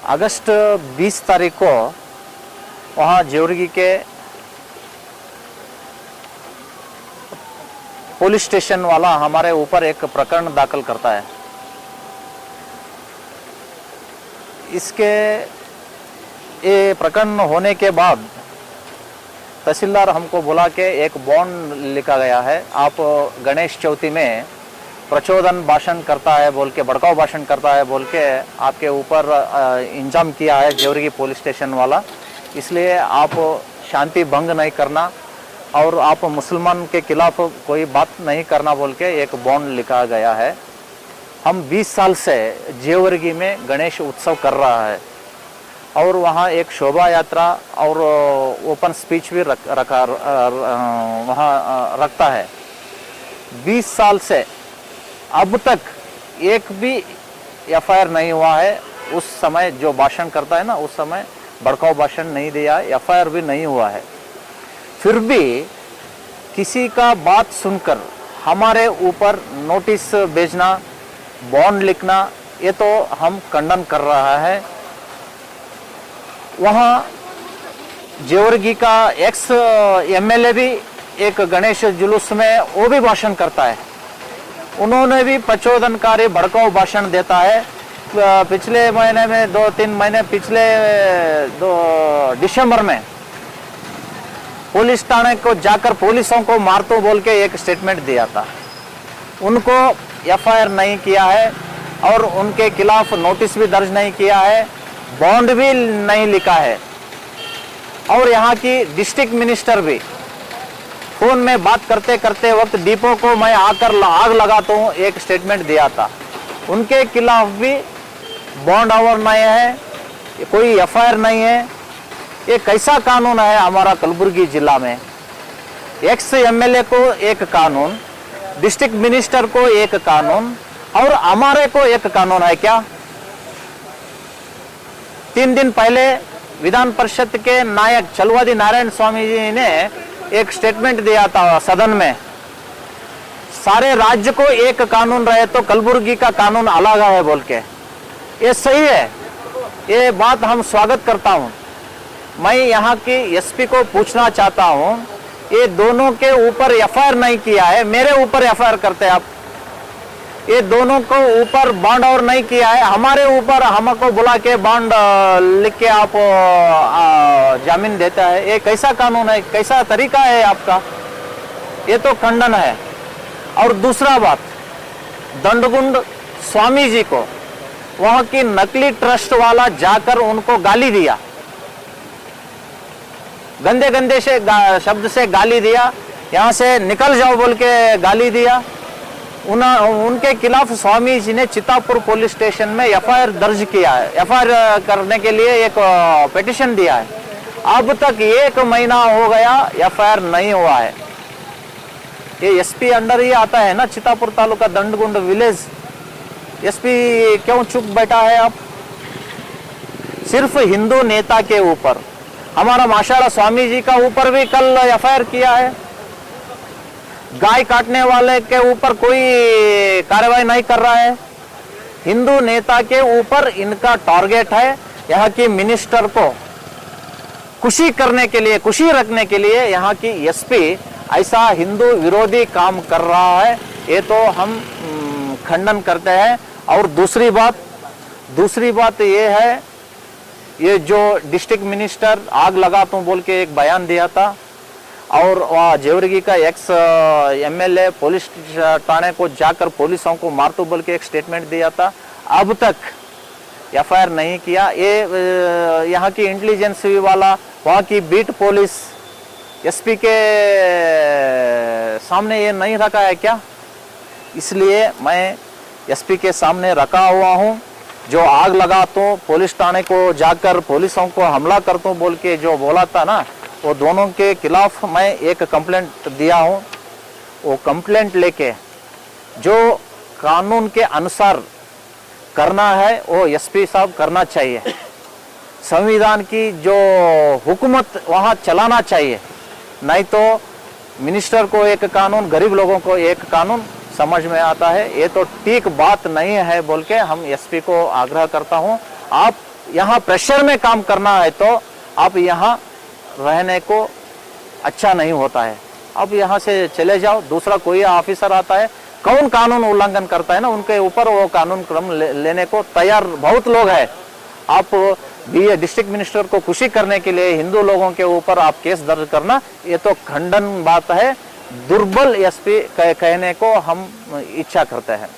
अगस्त 20 तारीख को वहाँ जेवरगी के पुलिस स्टेशन वाला हमारे ऊपर एक प्रकरण दाखिल करता है। इसके ये प्रकरण होने के बाद तहसीलदार हमको बुला के एक बॉन्ड लिखा गया है, आप गणेश चौथी में प्रचोदन भाषण करता है बोल के, भड़काऊ भाषण करता है बोल के आपके ऊपर इंजाम किया है जेवरगी पुलिस स्टेशन वाला, इसलिए आप शांति भंग नहीं करना और आप मुसलमान के खिलाफ कोई बात नहीं करना बोल के एक बॉन्ड लिखा गया है। हम 20 साल से जेवरगी में गणेश उत्सव कर रहा है और वहाँ एक शोभा यात्रा और ओपन स्पीच भी वहाँ रखता है। 20 साल से अब तक एक भी एफआईआर नहीं हुआ है। उस समय जो भाषण करता है ना, उस समय भड़काऊ भाषण नहीं दिया, एफआईआर भी नहीं हुआ है। फिर भी किसी का बात सुनकर हमारे ऊपर नोटिस भेजना, बॉन्ड लिखना, ये तो हम खंडन कर रहा है। वहाँ जेवरगी का एक्स एमएलए भी एक गणेश जुलूस में वो भी भाषण करता है, उन्होंने भी प्रचोदनकारी भड़काऊ भाषण देता है। पिछले महीने में 2-3 महीने पिछले दिसंबर में पुलिस थाने को जाकर पुलिसों को मारतो बोल के एक स्टेटमेंट दिया था। उनको एफआईआर नहीं किया है और उनके खिलाफ नोटिस भी दर्ज नहीं किया है, बॉन्ड भी नहीं लिखा है। और यहाँ की डिस्ट्रिक्ट मिनिस्टर भी फोन में बात करते करते वक्त डिपो को मैं आकर आग लगाता हूँ एक स्टेटमेंट दिया था, उनके खिलाफ भी बॉन्ड ओवर नहीं है, कोई एफआईआर नहीं है। ये कैसा कानून है हमारा कलबुर्गी जिला में? एक्स एमएलए को एक कानून, डिस्ट्रिक्ट मिनिस्टर को एक कानून और हमारे को एक कानून है क्या? 3 दिन पहले विधान परिषद के नायक चलवादी नारायण स्वामी जी ने एक स्टेटमेंट दिया था सदन में, सारे राज्य को एक कानून रहे तो कलबुर्गी का कानून अलग है बोल के। ये सही है, ये बात हम स्वागत करता हूं। मैं यहाँ की एसपी को पूछना चाहता हूं, ये दोनों के ऊपर एफआईआर नहीं किया है, मेरे ऊपर एफआईआर करते हैं आप। ये दोनों को ऊपर बॉन्ड और नहीं किया है, हमारे ऊपर हमको बुला के बॉन्ड लिख के आप जामीन देता है। ये कैसा कानून है, कैसा तरीका है आपका? ये तो खंडन है। और दूसरा बात, दंडगुंड स्वामी जी को वहां की नकली ट्रस्ट वाला जाकर उनको गाली दिया, गंदे गंदे से शब्द से गाली दिया, यहाँ से निकल जाओ बोल के गाली दिया। उनके खिलाफ स्वामी जी ने चितापुर पुलिस स्टेशन में एफआईआर दर्ज किया है, एफआईआर करने के लिए एक पिटीशन दिया है। अब तक 1 महीना हो गया, एफआईआर नहीं हुआ है। ये एसपी अंडर ही आता है ना, चितापुर तालुका दंडगुंड विलेज। एसपी क्यों चुप बैठा है आप? सिर्फ हिंदू नेता के ऊपर, हमारा माशाल्लाह स्वामी जी का ऊपर भी कल एफआईआर किया है। गाय काटने वाले के ऊपर कोई कार्रवाई नहीं कर रहा है। हिंदू नेता के ऊपर इनका टारगेट है। यहाँ की मिनिस्टर को खुशी करने के लिए, खुशी रखने के लिए यहाँ की एसपी ऐसा हिंदू विरोधी काम कर रहा है, ये तो हम खंडन करते हैं। और दूसरी बात ये है, ये जो डिस्ट्रिक्ट मिनिस्टर आग लगाता हूँ बोल के एक बयान दिया था और वहाँ जेवरगी का एक्स एमएलए पुलिस थाने को जाकर पुलिसों को मारतो बोल के एक स्टेटमेंट दिया था, अब तक एफआईआर नहीं किया। ये यहाँ की इंटेलिजेंस वाला, वहाँ की बीट पुलिस एसपी के सामने ये नहीं रखा है क्या? इसलिए मैं एसपी के सामने रखा हुआ हूँ। जो आग लगाता हूँ, पुलिस थाने को जाकर पुलिसों को हमला करता हूँ बोल के जो बोला था ना, वो दोनों के खिलाफ मैं एक कंप्लेंट दिया हूँ। वो कंप्लेंट लेके जो कानून के अनुसार करना है वो एसपी साहब करना चाहिए। संविधान की जो हुकूमत वहाँ चलाना चाहिए, नहीं तो मिनिस्टर को एक कानून, गरीब लोगों को एक कानून समझ में आता है। ये तो ठीक बात नहीं है बोल के हम एसपी को आग्रह करता हूँ, आप यहाँ प्रेशर में काम करना है तो आप यहाँ रहने को अच्छा नहीं होता है। आप यहाँ से चले जाओ, दूसरा कोई ऑफिसर आता है, कौन कानून उल्लंघन करता है ना उनके ऊपर वो कानून क्रम लेने को तैयार बहुत लोग हैं। आप भी डिस्ट्रिक्ट मिनिस्टर को खुशी करने के लिए हिंदू लोगों के ऊपर आप केस दर्ज करना, ये तो खंडन बात है, दुर्बल एसपी कहने को हम इच्छा करते हैं।